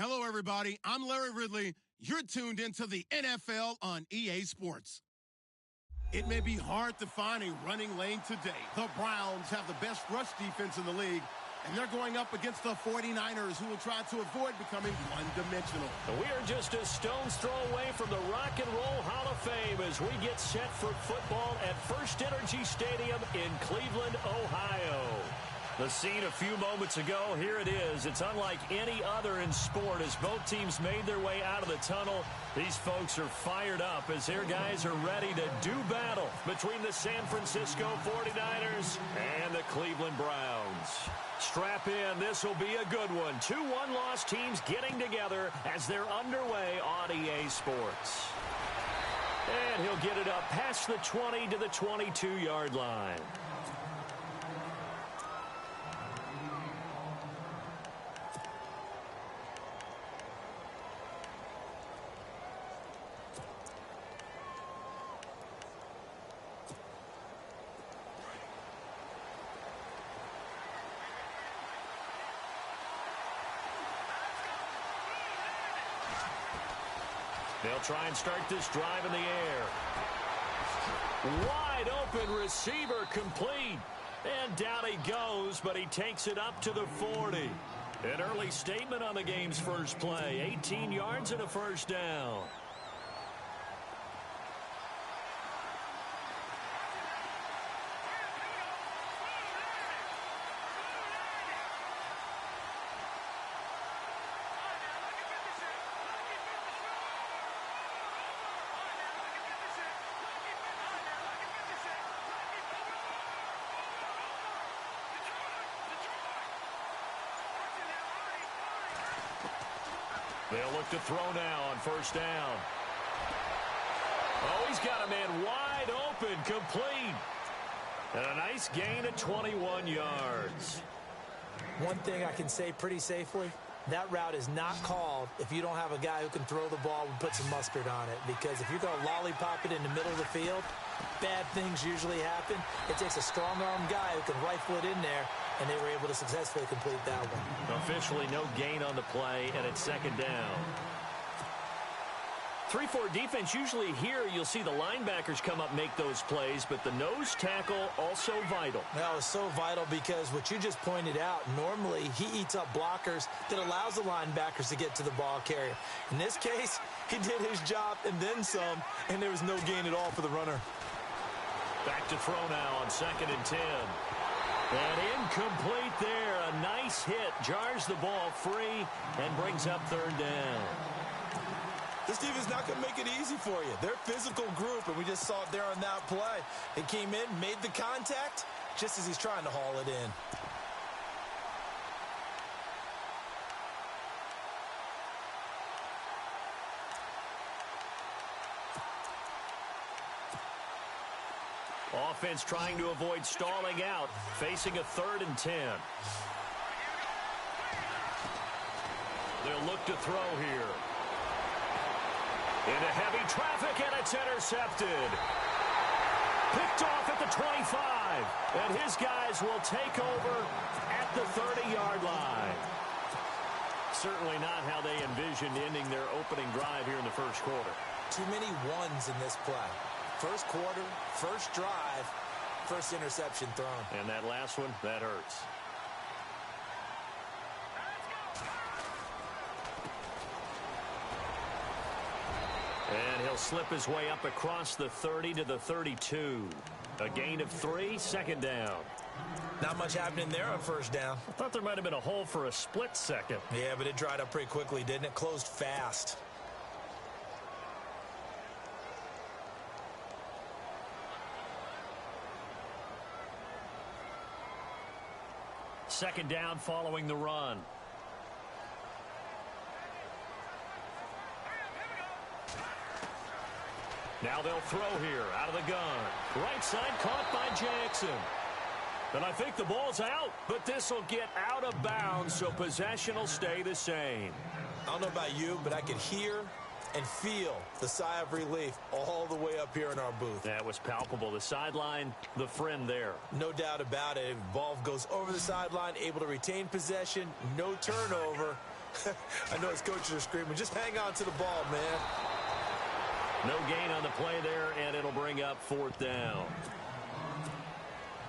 Hello, everybody. I'm Larry Ridley. You're tuned into the NFL on EA Sports. It may be hard to find a running lane today. The Browns have the best rush defense in the league, and they're going up against the 49ers, who will try to avoid becoming one-dimensional. We are just a stone's throw away from the Rock and Roll Hall of Fame as we get set for football at First Energy Stadium in Cleveland, Ohio. The scene a few moments ago, here it is. It's unlike any other in sport as both teams made their way out of the tunnel. These folks are fired up as their guys are ready to do battle between the San Francisco 49ers and the Cleveland Browns. Strap in, this will be a good one. Two one-loss teams getting together as they're underway on EA Sports. And he'll get it up past the 20 to the 22-yard line. They'll try and start this drive in the air. Wide open receiver complete. And down he goes, but he takes it up to the 40. An early statement on the game's first play. 18 yards and a first down. They'll look to throw now on first down. Oh, he's got a man wide open, complete. And a nice gain of 21 yards. One thing I can say pretty safely, that route is not called if you don't have a guy who can throw the ball and put some mustard on it. Because if you're going to lollipop it in the middle of the field, bad things usually happen. It takes a strong-arm guy who can rifle it in there, and they were able to successfully complete that one. Officially no gain on the play, and it's second down. 3-4 defense, usually here you'll see the linebackers come up, make those plays, but the nose tackle also vital. That was so vital because what you just pointed out, normally he eats up blockers that allows the linebackers to get to the ball carrier. In this case, he did his job and then some, and there was no gain at all for the runner. Back to throw now on 2nd and 10. And incomplete there. A nice hit. Jars the ball free and brings up 3rd down. This team is not going to make it easy for you. They're a physical group, and we just saw it there on that play. They came in, made the contact, just as he's trying to haul it in. Offense trying to avoid stalling out, facing a 3rd and 10. They'll look to throw here. Into heavy traffic, and it's intercepted. Picked off at the 25, and his guys will take over at the 30-yard line. Certainly not how they envisioned ending their opening drive here in the first quarter. Too many ones in this play. First quarter, first drive, first interception thrown. And that last one, that hurts. And he'll slip his way up across the 30 to the 32. A gain of 3, 2nd down. Not much happening there on first down. I thought there might have been a hole for a split second. Yeah, but it dried up pretty quickly, didn't it? Closed fast. Second down following the run. Now they'll throw here out of the gun. Right side caught by Jackson. And I think the ball's out, but this will get out of bounds, so possession will stay the same. I don't know about you, but I could hear and feel the sigh of relief all the way up here in our booth. That was palpable. The sideline, the friend there. No doubt about it. Ball goes over the sideline, able to retain possession, no turnover. I know his coaches are screaming, just hang on to the ball, man. No gain on the play there, and it'll bring up 4th down.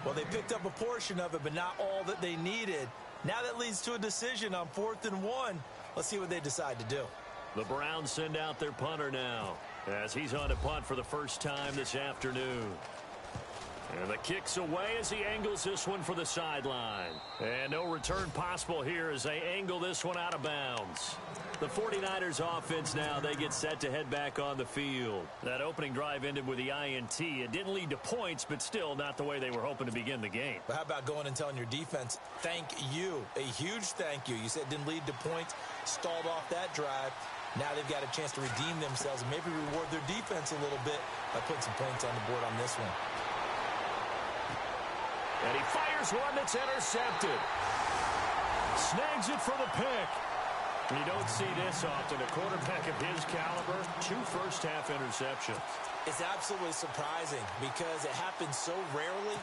Well, they picked up a portion of it, but not all that they needed. Now that leads to a decision on 4th and 1. Let's see what they decide to do. The Browns send out their punter now, as he's on to punt for the first time this afternoon. And the kick's away as he angles this one for the sideline. And no return possible here as they angle this one out of bounds. The 49ers offense now, they get set to head back on the field. That opening drive ended with the INT. It didn't lead to points, but still not the way they were hoping to begin the game. But how about going and telling your defense, thank you, a huge thank you. You said it didn't lead to points, stalled off that drive. Now they've got a chance to redeem themselves and maybe reward their defense a little bit by putting some points on the board on this one. And he fires one that's intercepted. Snags it for the pick. You don't see this often. A quarterback of his caliber, 2 first-half interceptions. It's absolutely surprising because it happens so rarely.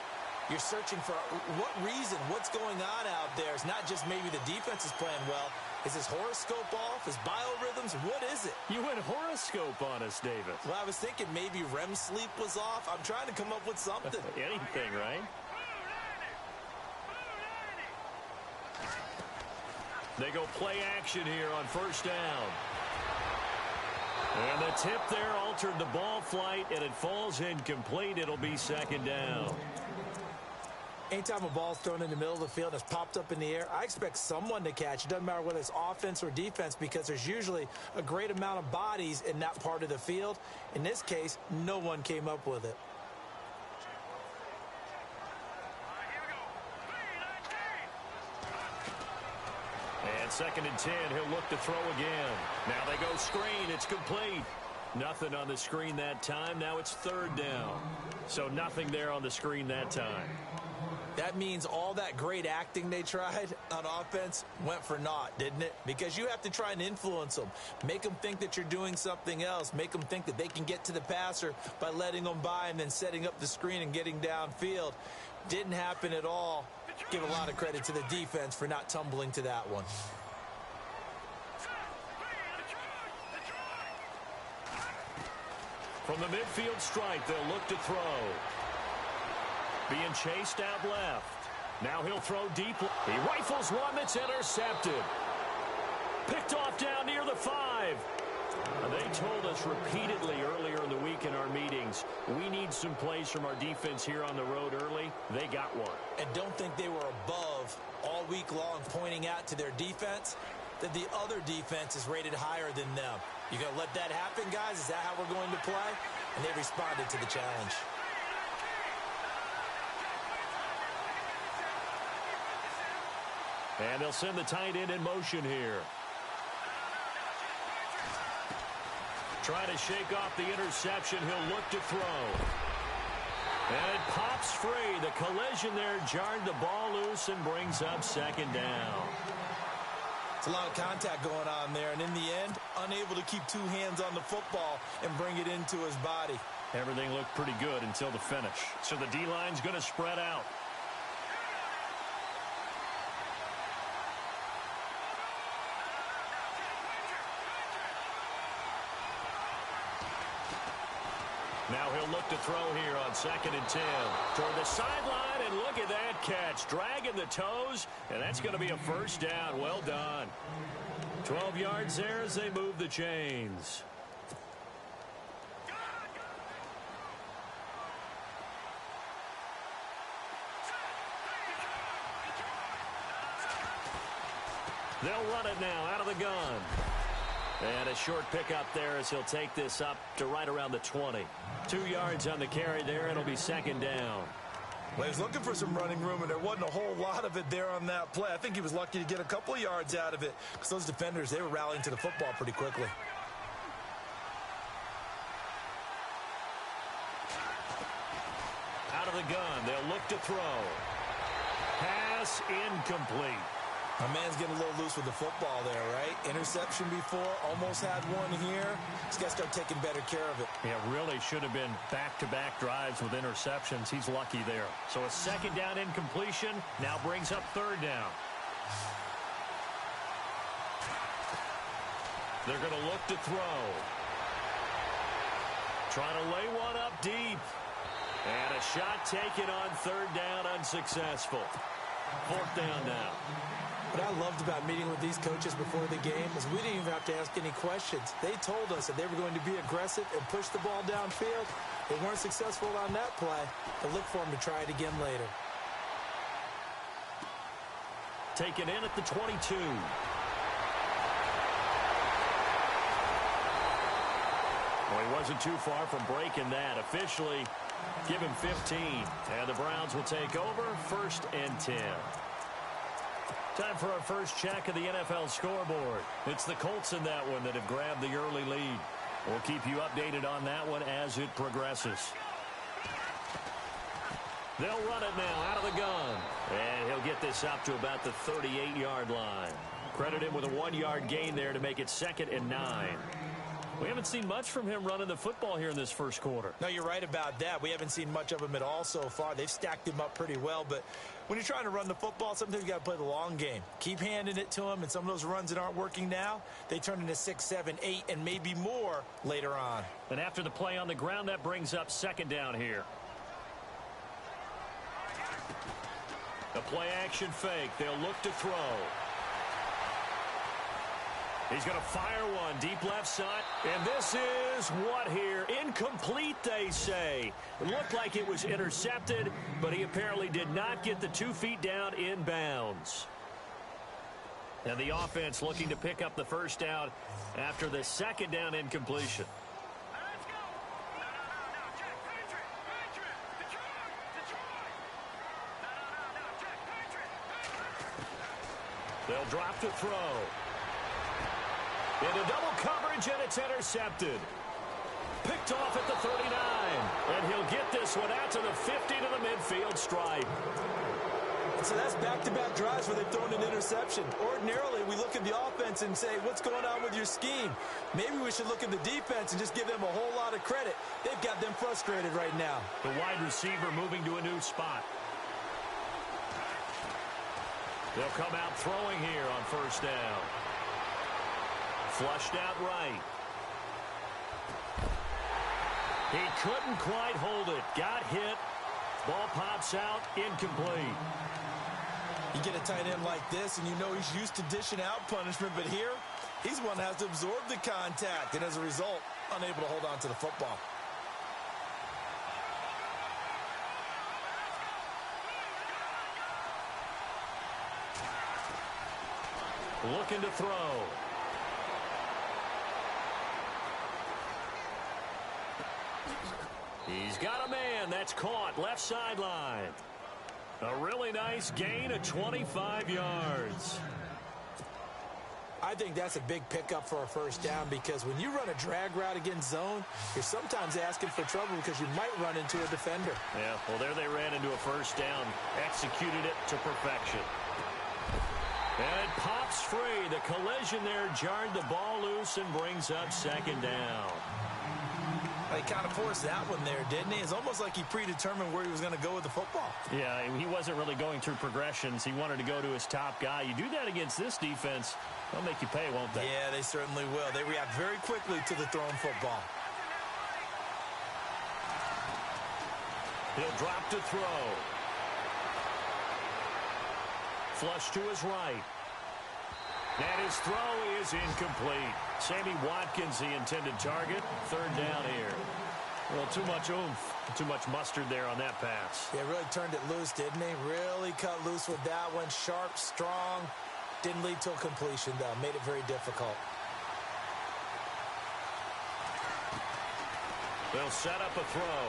You're searching for what reason, what's going on out there. It's not just maybe the defense is playing well. Is his horoscope off? His biorhythms? What is it? You went horoscope on us, David. Well, I was thinking maybe REM sleep was off. I'm trying to come up with something. Anything, right? They go play action here on 1st down. And the tip there altered the ball flight, and it falls incomplete. It'll be 2nd down. Anytime a ball's thrown in the middle of the field and it's popped up in the air, I expect someone to catch. It doesn't matter whether it's offense or defense because there's usually a great amount of bodies in that part of the field. In this case, no one came up with it. And 2nd and 10, he'll look to throw again. Now they go screen. It's complete. Nothing on the screen that time. Now it's 3rd down. So nothing there on the screen that time. That means all that great acting they tried on offense went for naught, didn't it? Because you have to try and influence them. Make them think that you're doing something else. Make them think that they can get to the passer by letting them by and then setting up the screen and getting downfield. Didn't happen at all. Give a lot of credit to the defense for not tumbling to that one. From the midfield stripe, they'll look to throw. Being chased out left. Now he'll throw deep. He rifles one that's intercepted. Picked off down near the 5. They told us repeatedly earlier in the week in our meetings, we need some plays from our defense here on the road early. They got one. And don't think they were above all week long pointing out to their defense that the other defense is rated higher than them. You going to let that happen, guys? Is that how we're going to play? And they responded to the challenge. And they'll send the tight end in motion here. Trying to shake off the interception. He'll look to throw. And it pops free. The collision there jarred the ball loose and brings up 2nd down. It's a lot of contact going on there, and in the end, unable to keep 2 hands on the football and bring it into his body. Everything looked pretty good until the finish. So the D-line's going to spread out. Now he'll look to throw here on 2nd and 10. Toward the sideline, and look at that catch. Dragging the toes, and that's going to be a 1st down. Well done. 12 yards there as they move the chains. They'll run it now out of the gun. And a short pickup there as he'll take this up to right around the 20. 2 yards on the carry there. It'll be 2nd down. Well, he was looking for some running room, and there wasn't a whole lot of it there on that play. I think he was lucky to get a couple of yards out of it because those defenders, they were rallying to the football pretty quickly. Out of the gun, they'll look to throw. Pass incomplete. My man's getting a little loose with the football there, right? Interception before, almost had one here. He's got to start taking better care of it. Yeah, really should have been back-to-back drives with interceptions. He's lucky there. So a 2nd down incompletion now brings up 3rd down. They're going to look to throw. Trying to lay one up deep. And a shot taken on third down, unsuccessful. Fourth down now. What I loved about meeting with these coaches before the game is we didn't even have to ask any questions. They told us that they were going to be aggressive and push the ball downfield. They weren't successful on that play, but look for them to try it again later. Taken in at the 22. Well, he wasn't too far from breaking that. Officially, give him 15. And the Browns will take over, 1st and 10. Time for our first check of the NFL scoreboard. It's the Colts in that one that have grabbed the early lead. We'll keep you updated on that one as it progresses. They'll run it now out of the gun. And he'll get this up to about the 38-yard line. Credit him with a 1-yard gain there to make it 2nd and 9. We haven't seen much from him running the football here in this first quarter. No, you're right about that. We haven't seen much of him at all so far. They've stacked him up pretty well, but when you're trying to run the football, sometimes you got to play the long game. Keep handing it to him, and some of those runs that aren't working now, they turn into 6, 7, 8, and maybe more later on. And after the play on the ground, that brings up 2nd down here. The play action fake. They'll look to throw. He's going to fire one deep left side. And this is what here? Incomplete, they say. It looked like it was intercepted, but he apparently did not get the 2 feet down in bounds. And the offense looking to pick up the first down after the 2nd down incompletion. They'll drop to throw. Into double coverage, and it's intercepted. Picked off at the 39. And he'll get this one out to the 50 to the midfield stripe. So that's back-to-back drives where they've thrown an interception. Ordinarily, we look at the offense and say, what's going on with your scheme? Maybe we should look at the defense and just give them a whole lot of credit. They've got them frustrated right now. The wide receiver moving to a new spot. They'll come out throwing here on first down. Flushed out right. He couldn't quite hold it. Got hit. Ball pops out. Incomplete. You get a tight end like this, and you know he's used to dishing out punishment, but here, he's one that has to absorb the contact, and as a result, unable to hold on to the football. Looking to throw. He's got a man. That's caught. Left sideline. A really nice gain of 25 yards. I think that's a big pickup for a first down because when you run a drag route against zone, you're sometimes asking for trouble because you might run into a defender. Yeah, well, there they ran into a first down. Executed it to perfection. And it pops free. The collision there jarred the ball loose and brings up 2nd down. He kind of forced that one there, didn't he? It's almost like he predetermined where he was going to go with the football. Yeah, he wasn't really going through progressions. He wanted to go to his top guy. You do that against this defense, they'll make you pay, won't they? Yeah, they certainly will. They react very quickly to the thrown football. He'll drop to throw. Flush to his right. And his throw is incomplete. Sammy Watkins, the intended target. 3rd down here. Well, too much oomph, too much mustard there on that pass. Yeah, really turned it loose, didn't he? Really cut loose with that one. Sharp, strong. Didn't lead to a completion, though. Made it very difficult. They'll set up a throw.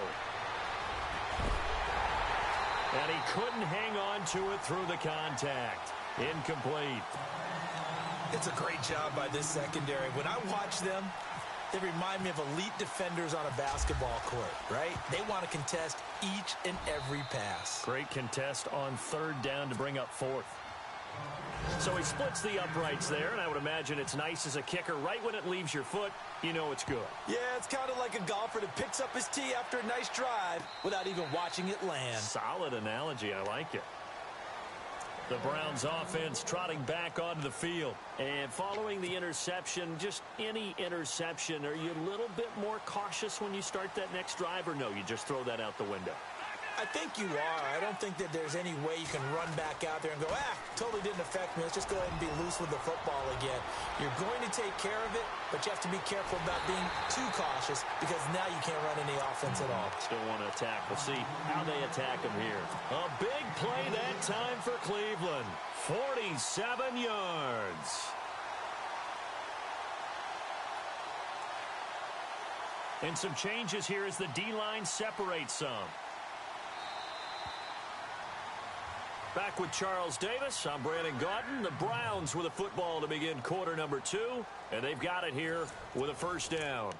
And he couldn't hang on to it through the contact. Incomplete. It's a great job by this secondary. When I watch them, they remind me of elite defenders on a basketball court, right? They want to contest each and every pass. Great contest on 3rd down to bring up 4th. So he splits the uprights there, and I would imagine it's nice as a kicker. Right when it leaves your foot, you know it's good. Yeah, it's kind of like a golfer that picks up his tee after a nice drive without even watching it land. Solid analogy. I like it. The Browns offense trotting back onto the field. And following the interception, just any interception, are you a little bit more cautious when you start that next drive, or no, you just throw that out the window? I think you are. I don't think that there's any way you can run back out there and go, totally didn't affect me. Let's just go ahead and be loose with the football again. You're going to take care of it, but you have to be careful about being too cautious because now you can't run any offense at all. Still want to attack. We'll see how they attack him here. A big play that time for Cleveland. 47 yards. And some changes here as the D-line separates some. Back with Charles Davis, I'm Brandon Gaudin. The Browns with a football to begin quarter number 2, and they've got it here with a first down.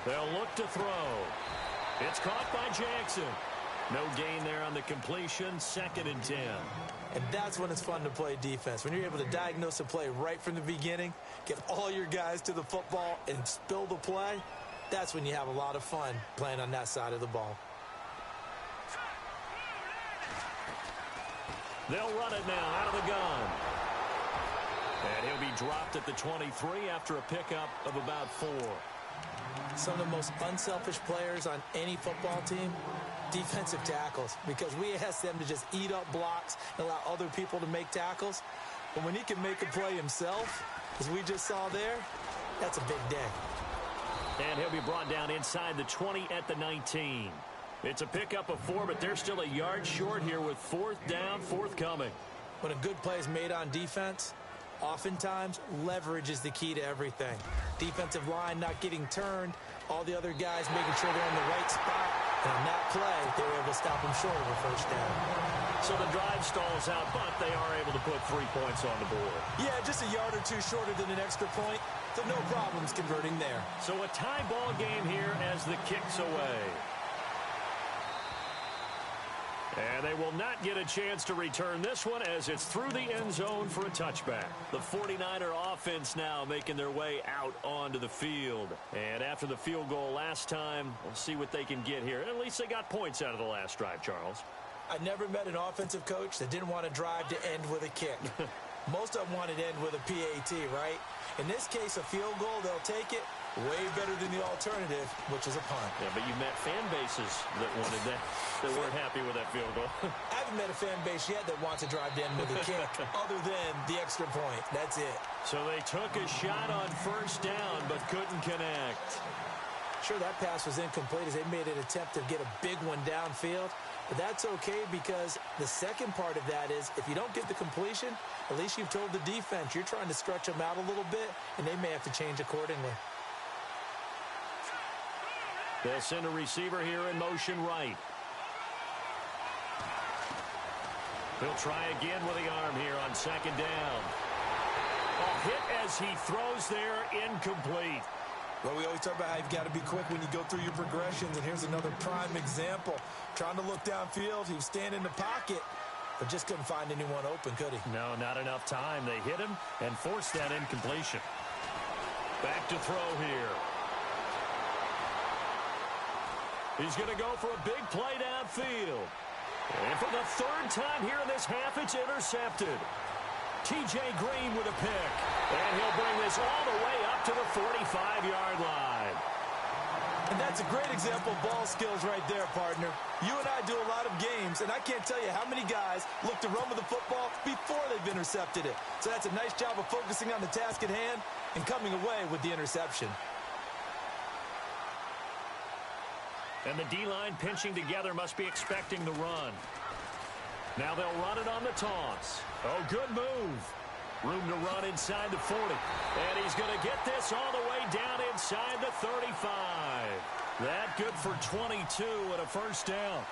They'll look to throw. It's caught by Jackson. No gain there on the completion, 2nd and 10. And that's when it's fun to play defense. When you're able to diagnose a play right from the beginning, get all your guys to the football and spill the play, that's when you have a lot of fun playing on that side of the ball. They'll run it now out of the gun. And he'll be dropped at the 23 after a pickup of about 4. Some of the most unselfish players on any football team, defensive tackles, because we ask them to just eat up blocks and allow other people to make tackles. But when he can make a play himself, as we just saw there, that's a big day. And he'll be brought down inside the 20 at the 19. It's a pickup of 4, but they're still a yard short here with 4th down, forthcoming. When a good play is made on defense, oftentimes leverage is the key to everything. Defensive line not getting turned, all the other guys making sure they're in the right spot. And on that play, they were able to stop him short of a first down. So the drive stalls out, but they are able to put 3 points on the board. Yeah, just a yard or 2 shorter than an extra point, so no problems converting there. So a tie ball game here as the kick's away. And they will not get a chance to return this one as it's through the end zone for a touchback. The 49er offense now making their way out onto the field. And after the field goal last time, we'll see what they can get here. At least they got points out of the last drive, Charles. I never met an offensive coach that didn't want to drive to end with a kick. Most of them wanted to end with a PAT, right? In this case, a field goal, they'll take it. Way better than the alternative, which is a punt. Yeah, but you met fan bases that wanted that, that weren't happy with that field goal. I haven't met a fan base yet that wants to drive to end with a kick other than the extra point. That's it. So they took a shot on first down, but couldn't connect. Sure, that pass was incomplete as they made an attempt to get a big one downfield. But that's okay because the second part of that is if you don't get the completion, at least you've told the defense you're trying to stretch them out a little bit, and they may have to change accordingly. They'll send a receiver here in motion right. He'll try again with the arm here on 2nd down. A hit as he throws there, incomplete. Well, we always talk about how you've got to be quick when you go through your progressions, and here's another prime example. Trying to look downfield, he was standing in the pocket, but just couldn't find anyone open, could he? No, not enough time. They hit him and forced that incompletion. Back to throw here. He's going to go for a big play downfield. And for the 3rd time here in this half, it's intercepted. T.J. Green with a pick. And he'll bring this all the way up to the 45-yard line. And that's a great example of ball skills right there, partner. You and I do a lot of games, and I can't tell you how many guys look to run with the football before they've intercepted it. So that's a nice job of focusing on the task at hand and coming away with the interception. And the D-line pinching together must be expecting the run. Now they'll run it on the toss. Oh, good move. Room to run inside the 40. And he's going to get this all the way down inside the 35. That good for 22 and a first down.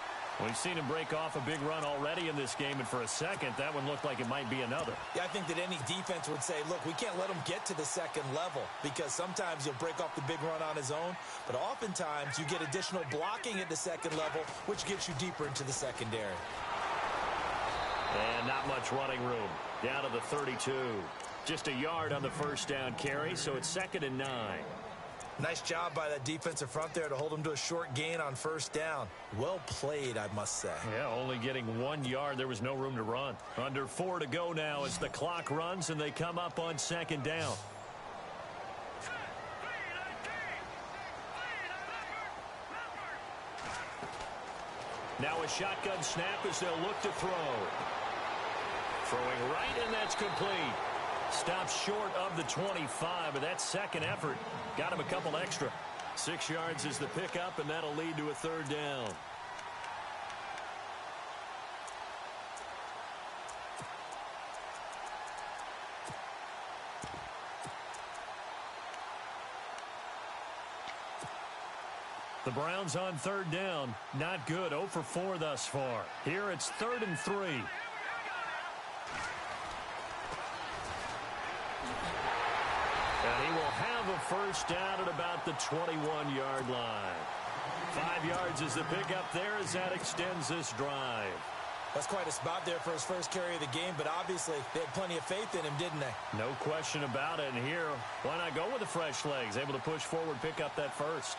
We've seen him break off a big run already in this game, and for a second, that one looked like it might be another. Yeah, I think that any defense would say, look, we can't let him get to the second level because sometimes he'll break off the big run on his own, but oftentimes you get additional blocking at the second level, which gets you deeper into the secondary. And not much running room. Down to the 32. Just a yard on the first down carry, so it's 2nd and 9. Nice job by that defensive front there to hold them to a short gain on first down. Well played, I must say. Yeah, only getting 1 yard. There was no room to run. Under 4 to go now as the clock runs and they come up on 2nd down. Now a shotgun snap as they'll look to throw. Throwing right, and that's complete. Stops short of the 25, but that second effort got him a couple extra. 6 yards is the pickup, and that'll lead to a 3rd down. The Browns on 3rd down. Not good. 0 for 4 thus far. Here it's 3rd and 3. And he will have a first down at about the 21-yard line. 5 yards is the pickup there as that extends this drive. That's quite a spot there for his first carry of the game, but obviously they had plenty of faith in him, didn't they? No question about it. And here, why not go with the fresh legs? Able to push forward, pick up that first.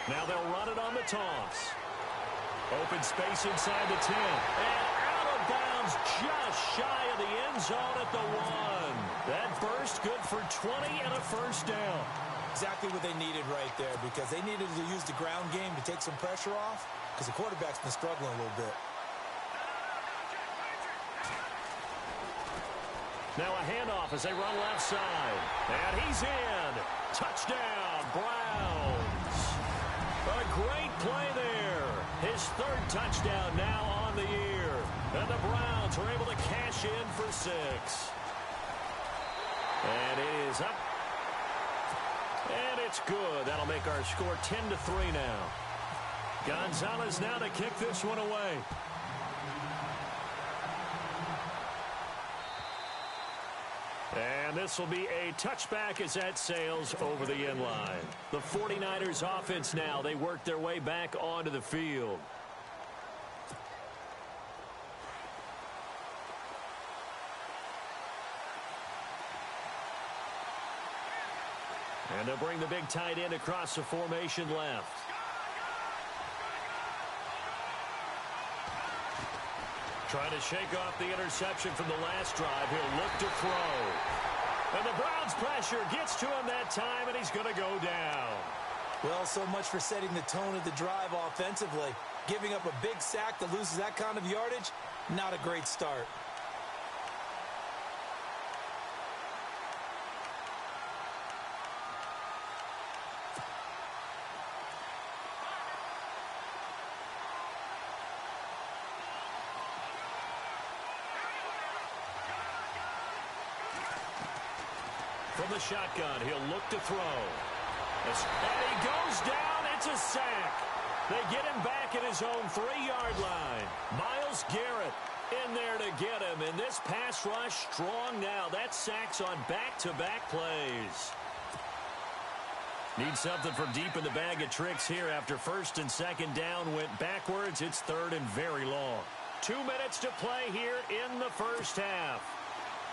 Now they'll run it on the toss. Open space inside the 10. And out of bounds just shy of the end zone at the 1. That burst good for 20 and a first down. Exactly what they needed right there, because they needed to use the ground game to take some pressure off, because the quarterback's been struggling a little bit. Now a handoff as they run left side. And he's in. Touchdown, Browns. A great play there. His 3rd touchdown now on the year. And the Browns were able to cash in for 6. And it is up. And it's good. That'll make our score 10-3 now. Gonzalez now to kick this one away. And this will be a touchback as that sails over the end line. The 49ers offense now, they work their way back onto the field. And they'll bring the big tight end across the formation left. Trying to shake off the interception from the last drive. He'll look to throw. And the Browns pressure gets to him that time, and he's going to go down. Well, so much for setting the tone of the drive offensively. Giving up a big sack that loses that kind of yardage, not a great start. From the shotgun, he'll look to throw. And he goes down. It's a sack. They get him back at his own 3-yard line. Myles Garrett in there to get him. And this pass rush strong now. That sack's on back-to-back plays. Need something from deep in the bag of tricks here after 1st and 2nd down went backwards. It's 3rd and very long. 2 minutes to play here in the first half.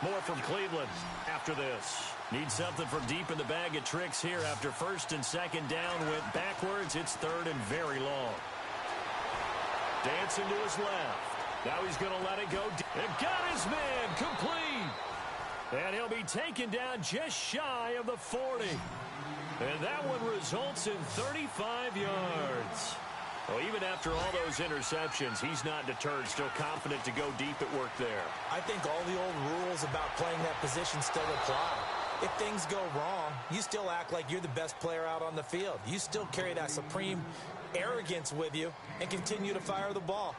More from Cleveland after this. Need something from deep in the bag of tricks here after 1st and 2nd down went backwards. It's 3rd and very long. Dancing to his left. Now he's going to let it go. And got his man complete. And he'll be taken down just shy of the 40. And that one results in 35 yards. Well, even after all those interceptions, he's not deterred, still confident to go deep at work there. I think all the old rules about playing that position still apply. If things go wrong, you still act like you're the best player out on the field. You still carry that supreme arrogance with you and continue to fire the ball.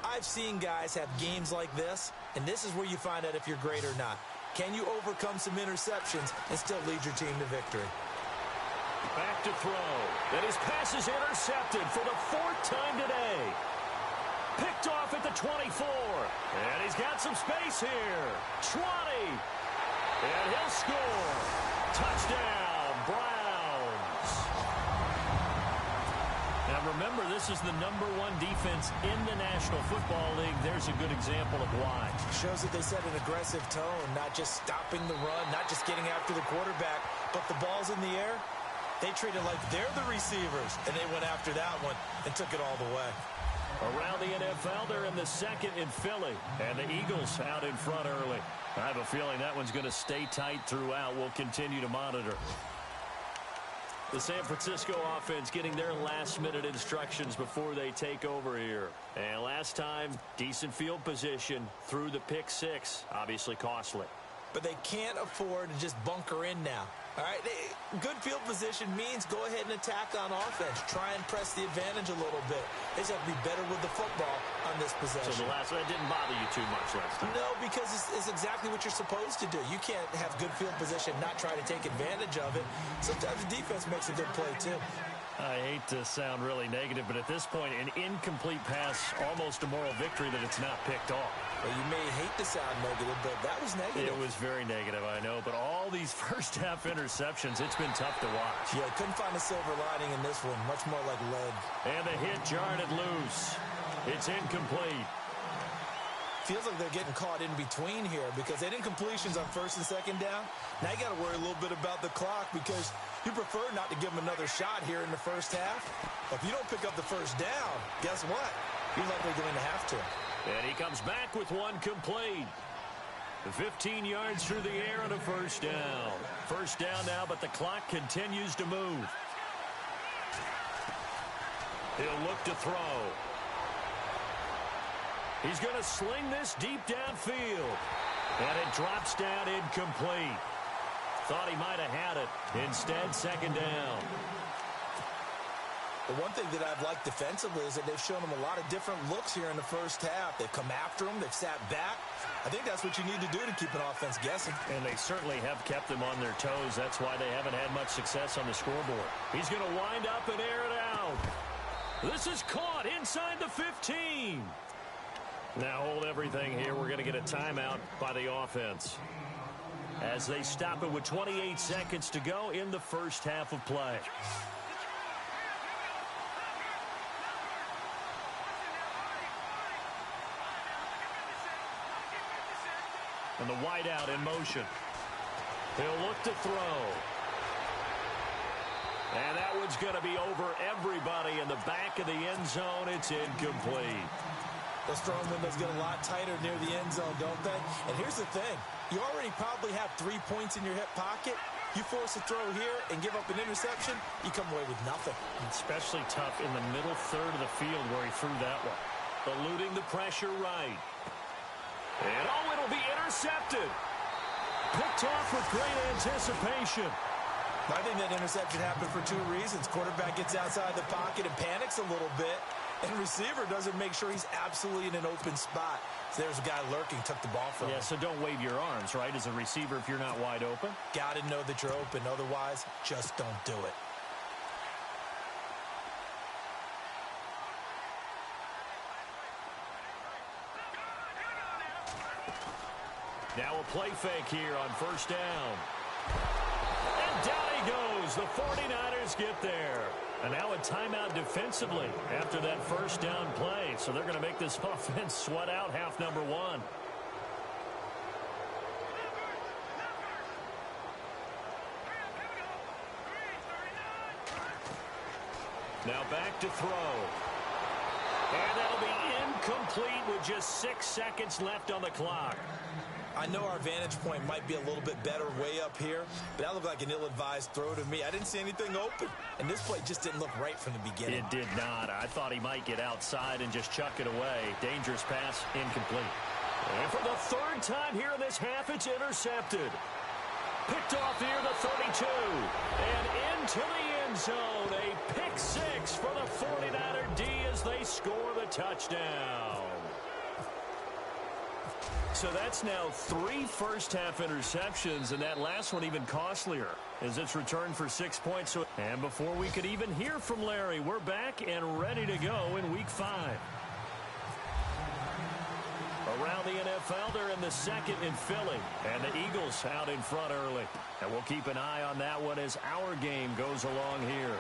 I've seen guys have games like this, and this is where you find out if you're great or not. Can you overcome some interceptions and still lead your team to victory? Back to throw. And his pass is intercepted for the 4th time today. Picked off at the 24. And he's got some space here. 20. And he'll score. Touchdown, Browns. Now remember, this is the #1 defense in the National Football League. There's a good example of why. Shows that they set an aggressive tone, not just stopping the run, not just getting after the quarterback, but the ball's in the air. They treat it like they're the receivers, and they went after that one and took it all the way. Around the NFL, they're in the second in Philly, and the Eagles out in front early. I have a feeling that one's going to stay tight throughout. We'll continue to monitor. The San Francisco offense getting their last-minute instructions before they take over here. And last time, decent field position through the pick six. Obviously costly. But they can't afford to just bunker in now. All right, good field position means go ahead and attack on offense. Try and press the advantage a little bit. They just have to be better with the football on this possession. So the last one didn't bother you too much last time? No, because it's exactly what you're supposed to do. You can't have good field position, not try to take advantage of it. Sometimes the defense makes a good play, too. I hate to sound really negative, but at this point, an incomplete pass, almost a moral victory that it's not picked off. Well, you may hate to sound negative, but that was negative. It was very negative, I know, but all these first-half interceptions, it's been tough to watch. Yeah, couldn't find a silver lining in this one. Much more like lead. And the hit jarred it loose. It's incomplete. Feels like they're getting caught in between here because they didn't completions on first and second down. Now you got to worry a little bit about the clock because you prefer not to give them another shot here in the first half. But if you don't pick up the first down, guess what? You're likely going to have to. And he comes back with one complete. 15 yards through the air on a first down. First down now, but the clock continues to move. He'll look to throw. He's going to sling this deep downfield. And it drops down incomplete. Thought he might have had it. Instead, second down. The one thing that I've liked defensively is that they've shown them a lot of different looks here in the first half. They've come after them. They've sat back. I think that's what you need to do to keep an offense guessing. And they certainly have kept them on their toes. That's why they haven't had much success on the scoreboard. He's going to wind up and air it out. This is caught inside the 15. Now hold everything here. We're going to get a timeout by the offense as they stop it with 28 seconds to go in the first half of play. And the wideout in motion. He'll look to throw. And that one's going to be over everybody in the back of the end zone. It's incomplete. Those throwing windows get a lot tighter near the end zone, don't they? And here's the thing. You already probably have 3 points in your hip pocket. You force a throw here and give up an interception, you come away with nothing. Especially tough in the middle third of the field where he threw that one. Eluding the pressure right. And, oh, it'll be intercepted. Picked off with great anticipation. I think that interception happened for 2 reasons. Quarterback gets outside the pocket and panics a little bit. And receiver doesn't make sure he's absolutely in an open spot. So there's a guy lurking, took the ball from him. Yeah, so don't wave your arms, right, as a receiver if you're not wide open. Got to know that you're open. Otherwise, just don't do it. Now a play fake here on first down. And down he goes. The 49ers get there. And now a timeout defensively after that first down play. So they're going to make this offense sweat out half number 1. Now back to throw. And that'll be incomplete with just 6 seconds left on the clock. I know our vantage point might be a little bit better way up here, but that looked like an ill-advised throw to me. I didn't see anything open, and this play just didn't look right from the beginning. It did not. I thought he might get outside and just chuck it away. Dangerous pass, incomplete. And for the 3rd time here in this half, it's intercepted. Picked off here, the 32. And into the end zone, a pick 6 for the 49er D as they score the touchdown. So that's now 3 first-half interceptions, and that last one even costlier as it's returned for 6 points. And before we could even hear from Larry, we're back and ready to go in Week 5. Around the NFL, they're in the second in Philly, and the Eagles out in front early. And we'll keep an eye on that one as our game goes along here.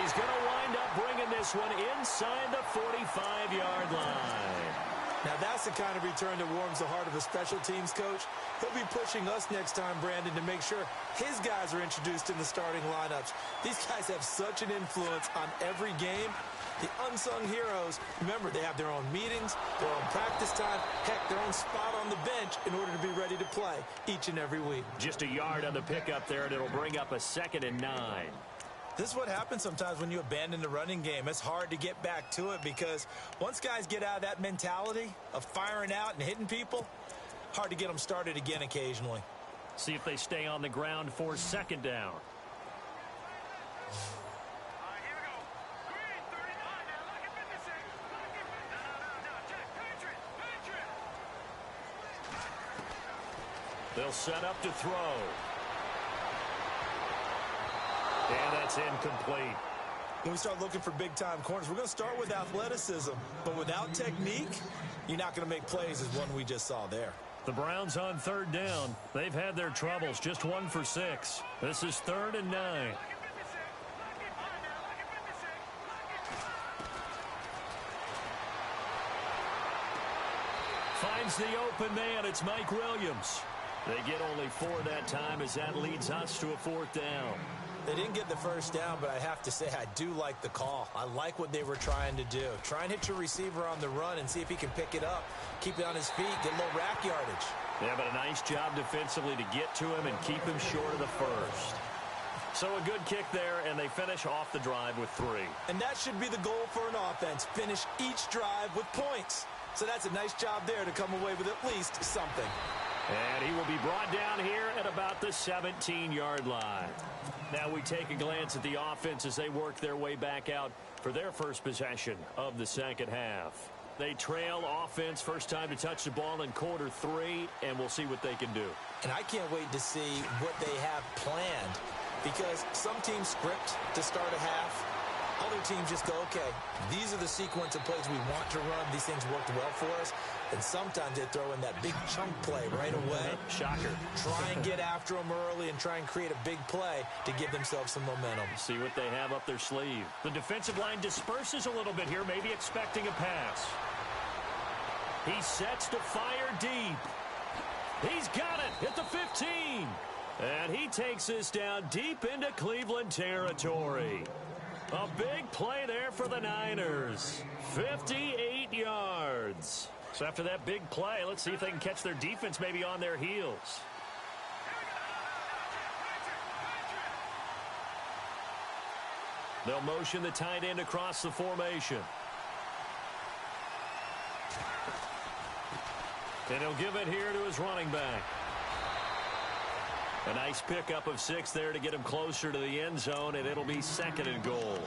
he's going to wind up bringing this one inside the 45-yard line. Now, that's the kind of return that warms the heart of a special teams coach. He'll be pushing us next time, Brandon, to make sure his guys are introduced in the starting lineups. These guys have such an influence on every game. The unsung heroes, remember, they have their own meetings, their own practice time, heck, their own spot on the bench in order to be ready to play each and every week. Just a yard on the pickup there, and it'll bring up a 2nd and 9. This is what happens sometimes when you abandon the running game. It's hard to get back to it because once guys get out of that mentality of firing out and hitting people, hard to get them started again occasionally. See if they stay on the ground for 2nd down. They'll set up to throw. And that's incomplete. When we start looking for big-time corners, we're going to start with athleticism. But without technique, you're not going to make plays as one we just saw there. The Browns on 3rd down. They've had their troubles, just 1 for 6. This is 3rd and 9. Finds the open man. It's Mike Williams. They get only 4 that time as that leads us to a 4th down. They didn't get the first down, but I have to say I do like the call. I like what they were trying to do. Try and hit your receiver on the run and see if he can pick it up, keep it on his feet, get a little rack yardage. Yeah, but a nice job defensively to get to him and keep him short of the first. So a good kick there, and they finish off the drive with 3. And that should be the goal for an offense, finish each drive with points. So that's a nice job there to come away with at least something. And he will be brought down here at about the 17-yard line. Now we take a glance at the offense as they work their way back out for their first possession of the 2nd half. They trail offense, first time to touch the ball in quarter 3, and we'll see what they can do. And I can't wait to see what they have planned because some teams script to start a half. Other teams just go, okay, these are the sequence of plays we want to run. These things worked well for us. And sometimes they throw in that big chunk play right away. Shocker. Try and get after them early and try and create a big play to give themselves some momentum. See what they have up their sleeve. The defensive line disperses a little bit here, maybe expecting a pass. He sets to fire deep. He's got it at the 15. And he takes this down deep into Cleveland territory. A big play there for the Niners. 58 yards. So after that big play, let's see if they can catch their defense maybe on their heels. They'll motion the tight end across the formation. And he'll give it here to his running back. A nice pickup of 6 there to get him closer to the end zone, and it'll be 2nd and goal.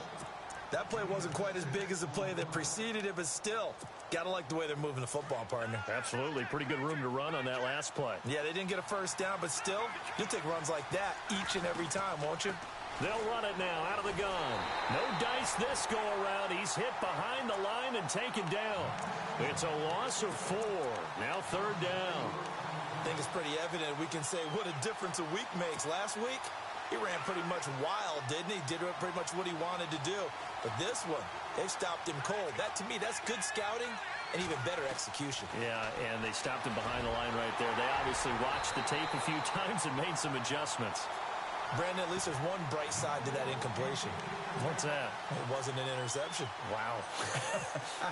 That play wasn't quite as big as the play that preceded it, but still, got to like the way they're moving the football, partner. Absolutely. Pretty good room to run on that last play. Yeah, they didn't get a first down, but still, you'll take runs like that each and every time, won't you? They'll run it now out of the gun. No dice this go around. He's hit behind the line and taken down. It's a loss of 4. Now 3rd down. I think it's pretty evident we can say what a difference a week makes. Last week, he ran pretty much wild, didn't he? Did pretty much what he wanted to do. But this one, they've stopped him cold. That, to me, that's good scouting and even better execution. Yeah, and they stopped him behind the line right there. They obviously watched the tape a few times and made some adjustments. Brandon, at least there's one bright side to that incompletion. What's that? It wasn't an interception. Wow.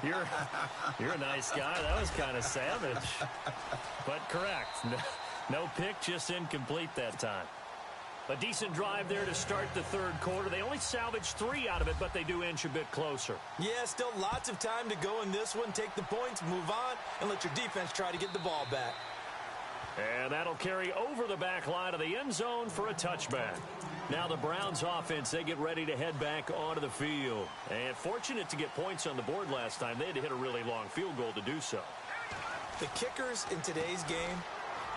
You're a nice guy. That was kind of savage. But correct. No pick, just incomplete that time. A decent drive there to start the 3rd quarter. They only salvaged 3 out of it, but they do inch a bit closer. Yeah, still lots of time to go in this one. Take the points, move on, and let your defense try to get the ball back. And that'll carry over the back line of the end zone for a touchback. Now the Browns offense, they get ready to head back onto the field. And fortunate to get points on the board last time. They had to hit a really long field goal to do so. The kickers in today's game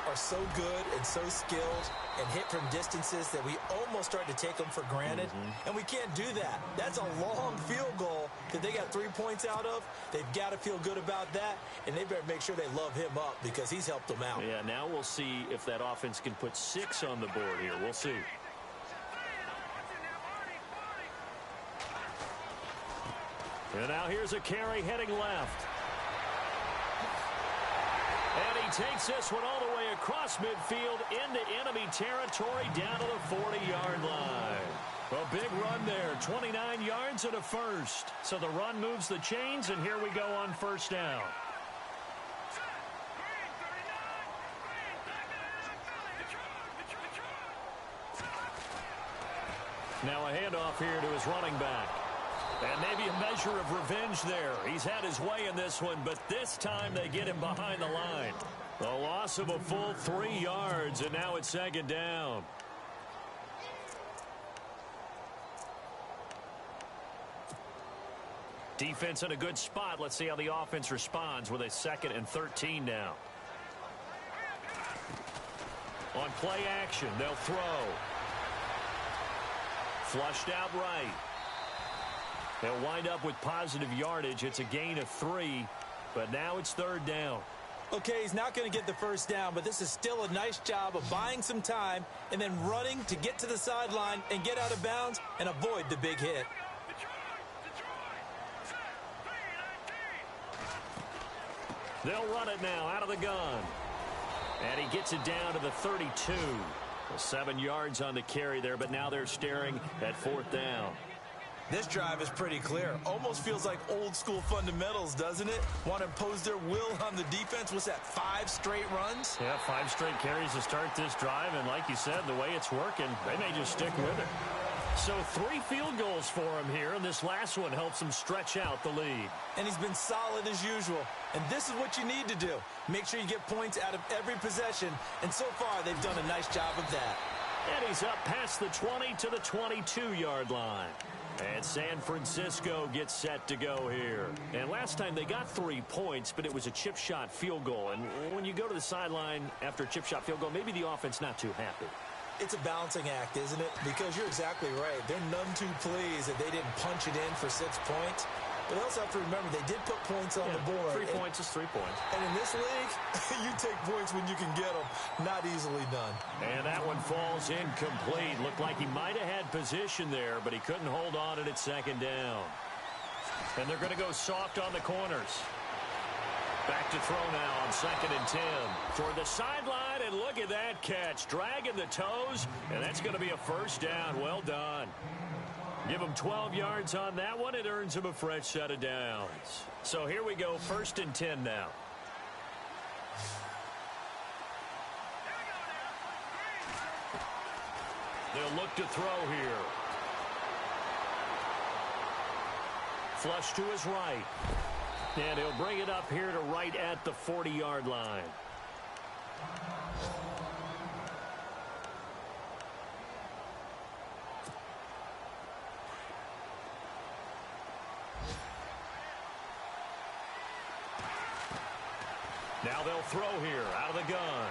are so good and so skilled and hit from distances that we almost start to take them for granted. And we can't do that. That's a long field goal that they got 3 points out of. They've got to feel good about that, and they better make sure they love him up because he's helped them out. Yeah, now we'll see if that offense can put 6 on the board here. We'll see. And now here's a carry heading left. And he takes this one all the way across midfield into enemy territory down to the 40-yard line. A big run there, 29 yards and a first. So the run moves the chains, and here we go on first down. Now a handoff here to his running back. And maybe a measure of revenge there. He's had his way in this one, but this time they get him behind the line. A loss of a full 3 yards, and now it's second down. Defense in a good spot. Let's see how the offense responds with a 2nd and 13 now. On play action, they'll throw. Flushed out right. They'll wind up with positive yardage. It's a gain of 3, but now it's 3rd down. Okay, he's not going to get the first down, but this is still a nice job of buying some time and then running to get to the sideline and get out of bounds and avoid the big hit. They'll run it now out of the gun. And he gets it down to the 32. 7 yards on the carry there, but now they're staring at 4th down. This drive is pretty clear. Almost feels like old school fundamentals, doesn't it? Want to impose their will on the defense. What's that, 5 straight runs? Yeah, 5 straight carries to start this drive. And like you said, the way it's working, they may just stick with it. So 3 field goals for him here, and this last one helps him stretch out the lead. And he's been solid as usual. And this is what you need to do. Make sure you get points out of every possession. And so far, they've done a nice job of that. And he's up past the 20 to the 22-yard line. And San Francisco gets set to go here. And last time they got 3 points, but it was a chip shot field goal. And when you go to the sideline after a chip shot field goal, maybe the offense not too happy. It's a balancing act, isn't it? Because you're exactly right. They're none too pleased that they didn't punch it in for 6 points. But they also have to remember they did put points on the board. 3 points is 3 points. And in this league, you take points when you can get them. Not easily done. And that one falls incomplete. Looked like he might have had position there, but he couldn't hold on it at 2nd down. And they're going to go soft on the corners. Back to throw now on 2nd and 10. Toward the sideline, and look at that catch. Dragging the toes, and that's going to be a first down. Well done. Give him 12 yards on that one. It earns him a fresh set of downs. So here we go, 1st and 10 now. They'll look to throw here. Flush to his right. And he'll bring it up here to right at the 40-yard line. Now they'll throw here out of the gun.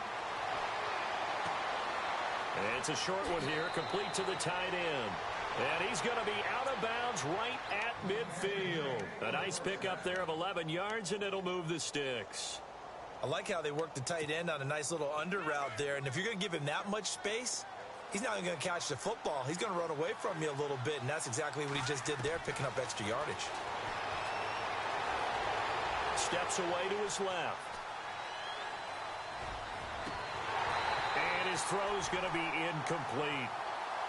And it's a short one here, complete to the tight end. And he's going to be out of bounds right at midfield. A nice pickup there of 11 yards, and it'll move the sticks. I like how they work the tight end on a nice little under route there. And if you're going to give him that much space, he's not even going to catch the football. He's going to run away from you a little bit, and that's exactly what he just did there, picking up extra yardage. Steps away to his left. And his throw's going to be incomplete.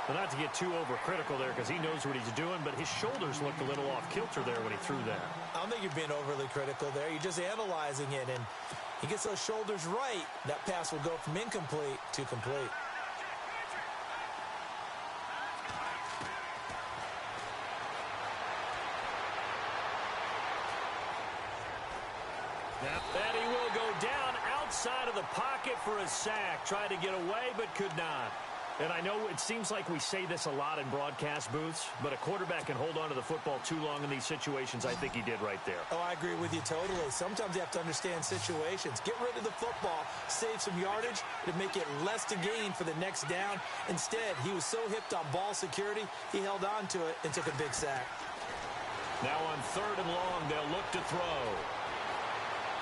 Well, not to get too overcritical there because he knows what he's doing, but his shoulders looked a little off kilter there when he threw that. I don't think you're being overly critical there. You're just analyzing it, and he gets those shoulders right. That pass will go from incomplete to complete. And he will go down outside of the pocket for a sack. Tried to get away, but could not. And I know it seems like we say this a lot in broadcast booths, but a quarterback can hold on to the football too long in these situations. I think he did right there. Oh, I agree with you totally. Sometimes you have to understand situations. Get rid of the football, save some yardage to make it less to gain for the next down. Instead, he was so hipped on ball security, he held on to it and took a big sack. Now on 3rd and long, they'll look to throw.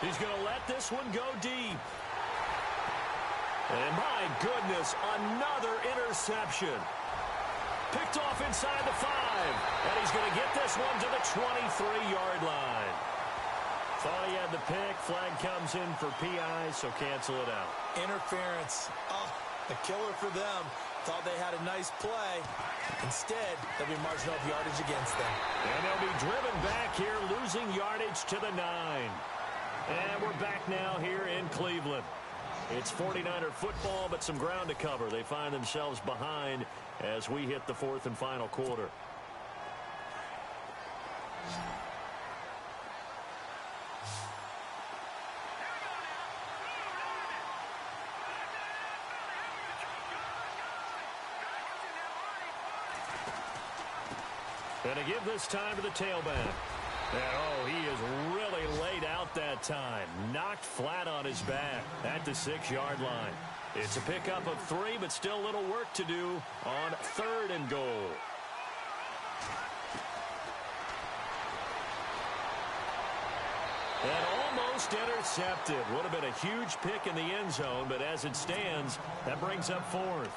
He's going to let this one go deep. And my goodness, another interception. Picked off inside the 5. And he's going to get this one to the 23-yard line. Thought he had the pick. Flag comes in for PI, so cancel it out. Interference. Oh, a killer for them. Thought they had a nice play. Instead, they'll be marginal yardage against them. And they'll be driven back here, losing yardage to the 9. And we're back now here in Cleveland. It's 49er football, but some ground to cover. They find themselves behind as we hit the 4th and final quarter. And to give this time to the tailback. And, oh, he is really laid out that time. Knocked flat on his back at the 6-yard line. It's a pickup of 3, but still a little work to do on 3rd and goal. And almost intercepted. Would have been a huge pick in the end zone, but as it stands, that brings up 4th.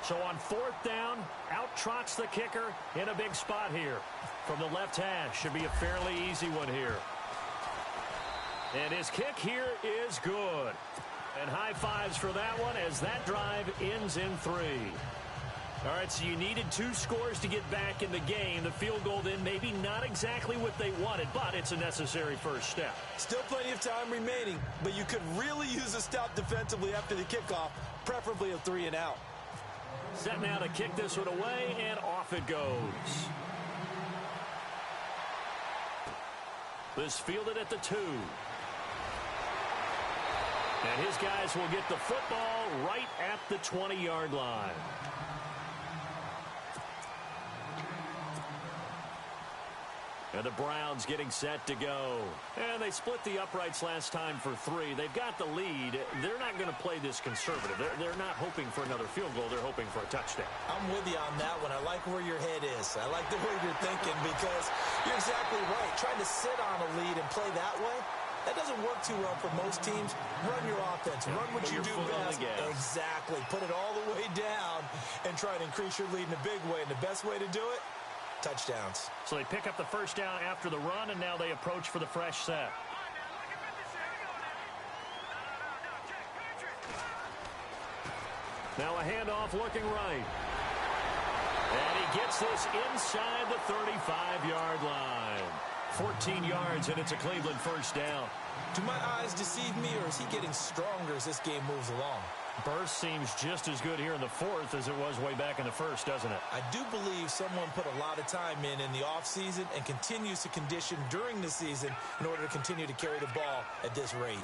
So on 4th down, out trots the kicker in a big spot here. From the left hash, should be a fairly easy one here. And his kick here is good. And high fives for that one as that drive ends in 3. All right, so you needed 2 scores to get back in the game. The field goal then maybe not exactly what they wanted, but it's a necessary first step. Still plenty of time remaining, but you could really use a stop defensively after the kickoff, preferably a 3 and out. Set now to kick this one away, and off it goes. This fielded at the 2. And his guys will get the football right at the 20-yard line. And the Browns getting set to go. And they split the uprights last time for 3. They've got the lead. They're not going to play this conservative. They're not hoping for another field goal. They're hoping for a touchdown. I'm with you on that one. I like where your head is. I like the way you're thinking because you're exactly right. Trying to sit on a lead and play that way, that doesn't work too well for most teams. Run your offense. Run what you do best. Exactly. Put it all the way down and try to increase your lead in a big way. And the best way to do it, touchdowns. So they pick up the first down after the run, and now they approach for the fresh set. Now a handoff looking right. And he gets this inside the 35-yard line. 14 yards, and it's a Cleveland first down. Do my eyes deceive me, or is he getting stronger as this game moves along? Burst seems just as good here in the 4th as it was way back in the 1st, doesn't it? I do believe someone put a lot of time in the offseason and continues to condition during the season in order to continue to carry the ball at this rate.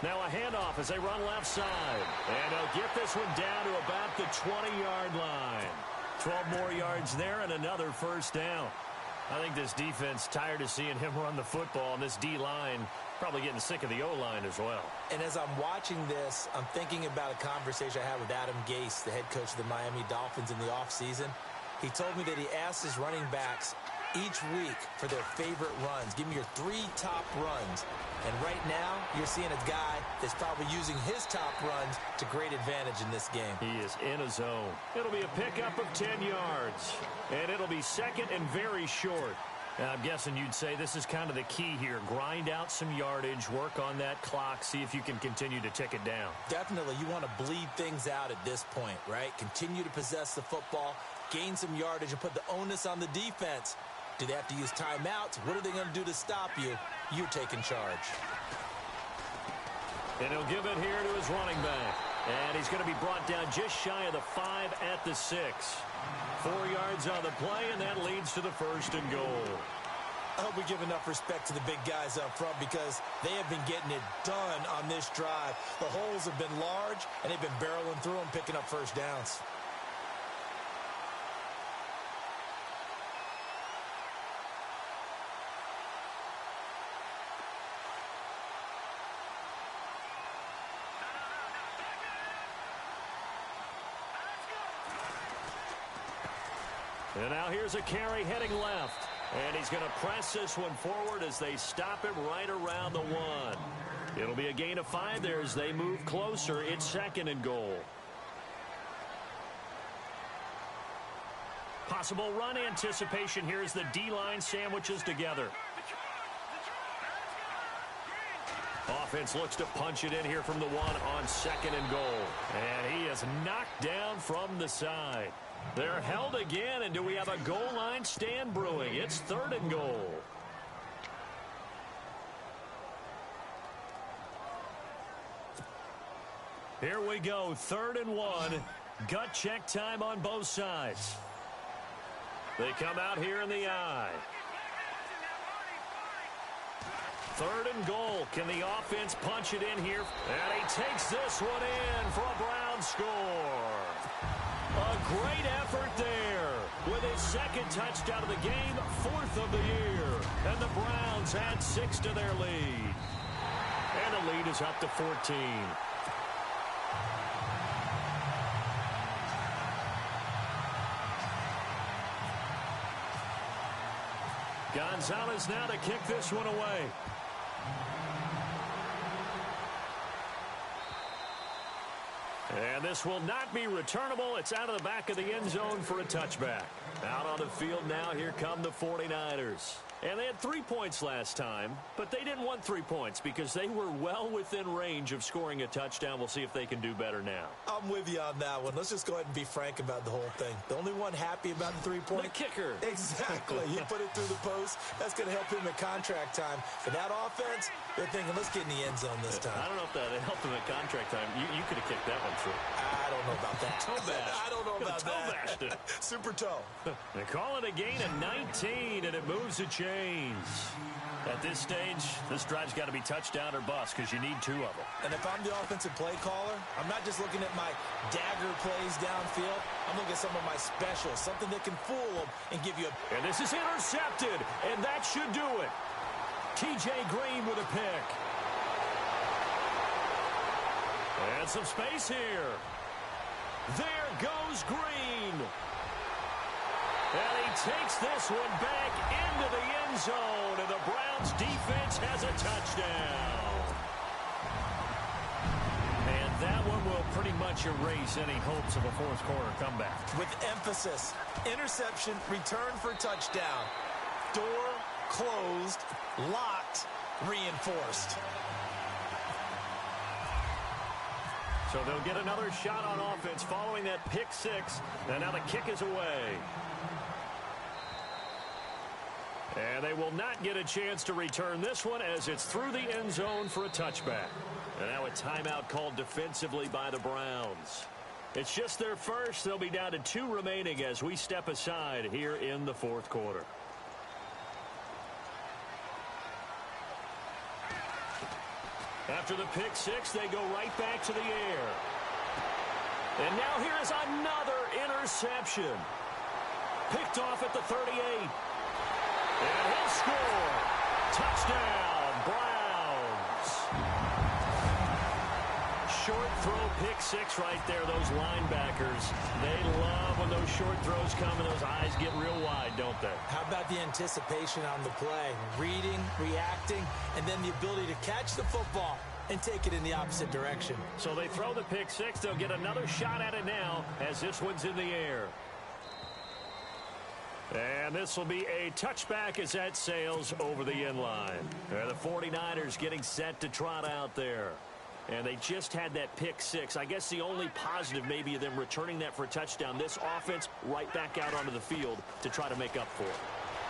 Now a handoff as they run left side. And they'll get this one down to about the 20-yard line. 12 more yards there and another first down. I think this defense tired of seeing him run the football, and this D-line probably getting sick of the O-line as well. And as I'm watching this, I'm thinking about a conversation I had with Adam Gase, the head coach of the Miami Dolphins in the offseason. He told me that he asked his running backs each week for their favorite runs. Give me your 3 top runs. And right now, you're seeing a guy that's probably using his top runs to great advantage in this game. He is in a zone. It'll be a pickup of 10 yards. And it'll be second and very short. And I'm guessing you'd say this is kind of the key here. Grind out some yardage, work on that clock, see if you can continue to tick it down. Definitely. You want to bleed things out at this point, right? Continue to possess the football, gain some yardage, and put the onus on the defense. Do they have to use timeouts? What are they going to do to stop you? You're taking charge. And he'll give it here to his running back. And he's going to be brought down just shy of the 5 at the 6. 4 yards on the play, and that leads to the first and goal. I hope we give enough respect to the big guys up front because they have been getting it done on this drive. The holes have been large, and they've been barreling through them, picking up first downs. And now here's a carry heading left. And he's going to press this one forward as they stop him right around the 1. It'll be a gain of 5 there as they move closer. It's second and goal. Possible run anticipation here as the D-line sandwiches together. Offense looks to punch it in here from the one on 2nd and goal. And he is knocked down from the side. They're held again, and do we have a goal line stand brewing? It's 3rd and goal. Here we go, 3rd and 1. Gut check time on both sides. They come out here in the I. 3rd and goal. Can the offense punch it in here? And he takes this one in for a Brown score. A great effort there. With his 2nd touchdown of the game, 4th of the year. And the Browns add 6 to their lead. And the lead is up to 14. Gonzalez now to kick this one away. And this will not be returnable. It's out of the back of the end zone for a touchback. Out on the field now, here come the 49ers. And they had 3 points last time, but they didn't want 3 points because they were well within range of scoring a touchdown. We'll see if they can do better now. I'm with you on that one. Let's just go ahead and be frank about the whole thing. The only one happy about the 3-point. The kicker. Exactly. He put it through the post. That's going to help him at contract time. For that offense, they're thinking, let's get in the end zone this time. I don't know if that helped him at contract time. You could have kicked that one through. I don't know about that. Toe bash. I don't know about toe that. Bashed it. Super toe. They call it a gain of 19, and it moves the chains. At this stage, this drive's got to be touchdown or bust because you need 2 of them. And if I'm the offensive play caller, I'm not just looking at my dagger plays downfield. I'm looking at some of my specials, something that can fool them and give you a... And this is intercepted, and that should do it. T.J. Green with a pick. And some space here. There goes Green. And he takes this one back into the end zone, and the Browns defense has a touchdown. And that one will pretty much erase any hopes of a fourth-quarter comeback. With emphasis, interception, return for touchdown. Door closed, locked, reinforced. So they'll get another shot on offense following that pick 6, and now the kick is away. And they will not get a chance to return this one as it's through the end zone for a touchback. And now a timeout called defensively by the Browns. It's just their first. They'll be down to 2 remaining as we step aside here in the 4th quarter. After the pick 6, they go right back to the air. And now here is another interception. Picked off at the 38. And he'll score. Touchdown, Browns. Short throw, pick 6 right there. Those linebackers, they love when those short throws come and those eyes get real wide, don't they? How about the anticipation on the play? Reading, reacting, and then the ability to catch the football and take it in the opposite direction. So they throw the pick 6. They'll get another shot at it now as this one's in the air. And this will be a touchback as that sails over the end line. The 49ers getting set to trot out there. And they just had that pick 6. I guess the only positive maybe of them returning that for a touchdown. This offense right back out onto the field to try to make up for it.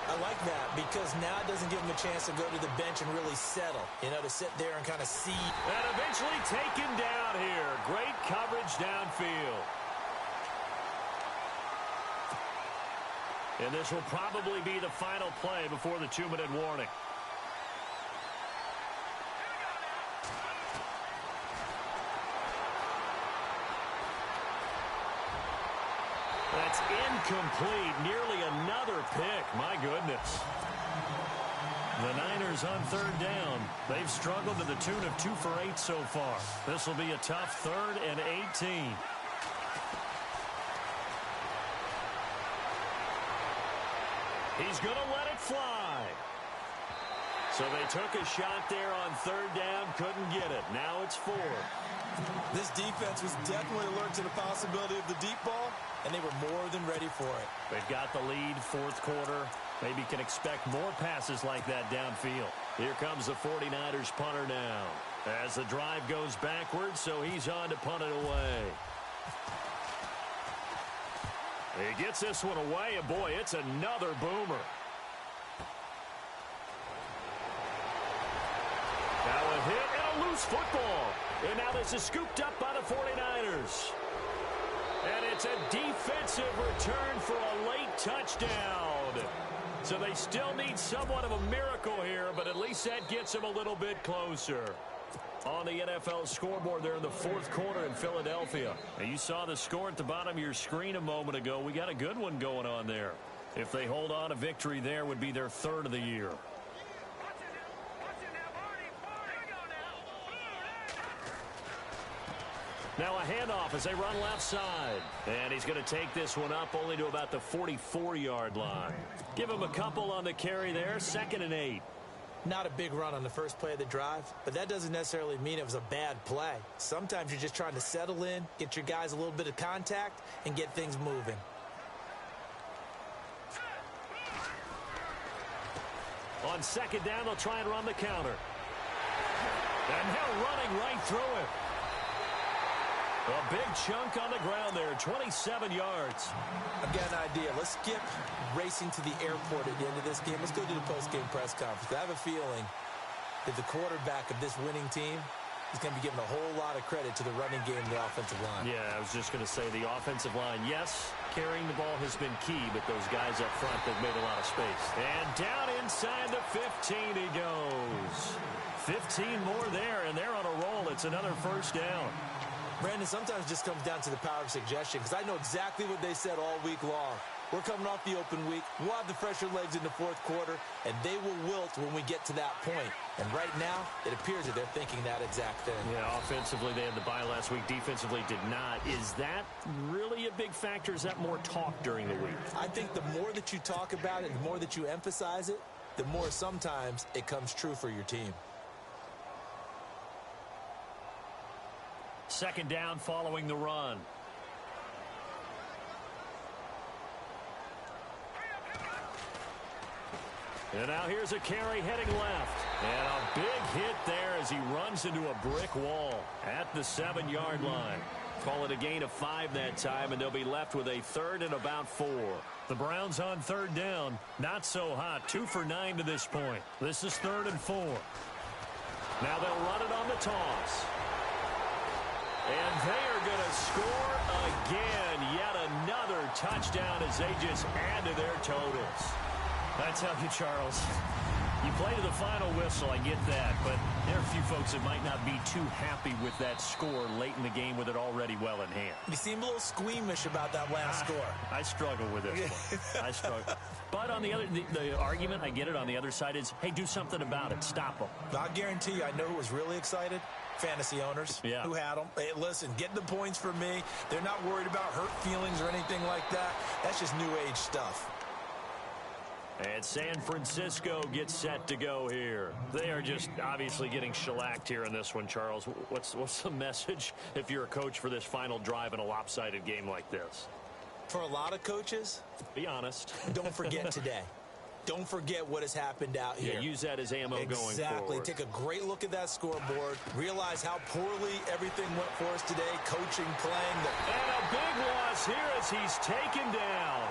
I like that because now it doesn't give them a chance to go to the bench and really settle. You know, to sit there and kind of see. And eventually taken down here. Great coverage downfield. And this will probably be the final play before the 2-minute warning. That's incomplete. Nearly another pick. My goodness. The Niners on 3rd down. They've struggled to the tune of 2 for 8 so far. This will be a tough 3rd and 18. He's going to let it fly. So they took a shot there on 3rd down, couldn't get it. Now it's 4. This defense was definitely alert to the possibility of the deep ball, and they were more than ready for it. They've got the lead, fourth quarter. Maybe can expect more passes like that downfield. Here comes the 49ers punter now. As the drive goes backwards, so he's on to punt it away. He gets this one away, and boy, it's another boomer. Now a hit and a loose football. And now this is scooped up by the 49ers. And it's a defensive return for a late touchdown. So they still need somewhat of a miracle here, but at least that gets them a little bit closer. On the NFL scoreboard there in the fourth quarter in Philadelphia. And you saw the score at the bottom of your screen a moment ago. We got a good one going on there. If they hold on, a victory there would be their third of the year. Now a handoff as they run left side. And he's going to take this one up only to about the 44-yard line. Give him a couple on the carry there, 2nd and 8. Not a big run on the first play of the drive, but that doesn't necessarily mean it was a bad play. Sometimes you're just trying to settle in, get your guys a little bit of contact, and get things moving. On 2nd down, they'll try and run the counter. And now running right through it. A big chunk on the ground there, 27 yards. I've got an idea. Let's skip racing to the airport at the end of this game. Let's go to the post-game press conference. I have a feeling that the quarterback of this winning team is going to be given a whole lot of credit to the running game and the offensive line. Yeah, I was just going to say the offensive line, yes, carrying the ball has been key, but those guys up front, they've made a lot of space. And down inside the 15 he goes. 15 more there, and they're on a roll. It's another first down. Brandon, sometimes it just comes down to the power of suggestion, because I know exactly what they said all week long. We're coming off the open week. We'll have the fresher legs in the fourth quarter, and they will wilt when we get to that point. And right now, it appears that they're thinking that exact thing. Yeah, offensively, they had the bye last week. Defensively, did not. Is that really a big factor? Is that more talk during the week? I think the more that you talk about it, the more that you emphasize it, the more sometimes it comes true for your team. 2nd down following the run. And now here's a carry heading left. And a big hit there as he runs into a brick wall at the 7-yard line. Call it a gain of 5 that time, and they'll be left with a 3rd and about 4. The Browns on 3rd down. Not so hot. 2 for 9 to this point. This is 3rd and 4. Now they'll run it on the toss. And they are going to score again. Yet another touchdown as they just add to their totals. I tell you, Charles, you play to the final whistle, I get that, but there are a few folks that might not be too happy with that score late in the game with it already well in hand. You seem a little squeamish about that last score. I struggle with this one. I struggle. But on the other, the argument, I get it, on the other side is, hey, do something about it. Stop them. I guarantee you, I know who was really excited. Fantasy owners who had them. Hey, listen, get the points for me. They're not worried about hurt feelings or anything like that. That's just new age stuff. And San Francisco gets set to go here. They are just obviously getting shellacked here in this one, Charles. What's the message if you're a coach for this final drive in a lopsided game like this? For a lot of coaches, be honest. Don't forget today. Don't forget what has happened out here. Yeah, use that as ammo going forward. Exactly. Take a great look at that scoreboard. Realize how poorly everything went for us today. Coaching, playing. And a big loss here as he's taken down.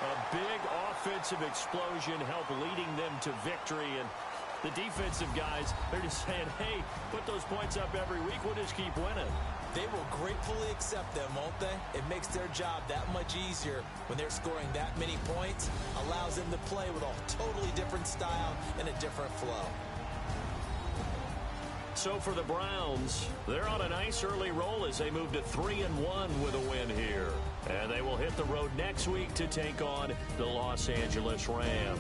A big offensive explosion helped leading them to victory. And the defensive guys, they're just saying, hey, put those points up every week. We'll just keep winning. They will gratefully accept them, won't they? It makes their job that much easier when they're scoring that many points. Allows them to play with a totally different style and a different flow. So for the Browns, they're on a nice early roll as they move to 3-1 with a win here. And they will hit the road next week to take on the Los Angeles Rams.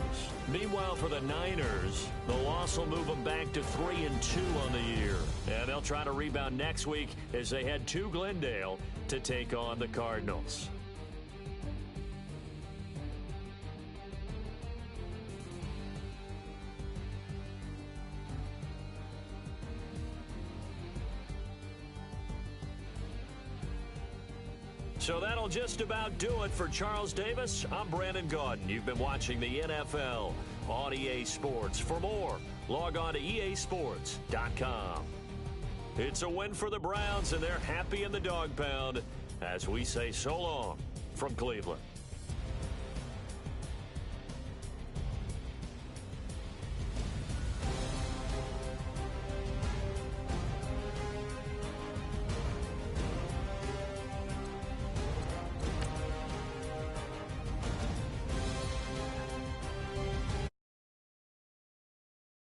Meanwhile, for the Niners, the loss will move them back to 3-2 on the year. And they'll try to rebound next week as they head to Glendale to take on the Cardinals. So that'll just about do it for Charles Davis. I'm Brandon Gaudin. You've been watching the NFL on EA Sports. For more, log on to easports.com. It's a win for the Browns, and they're happy in the dog pound as we say so long from Cleveland.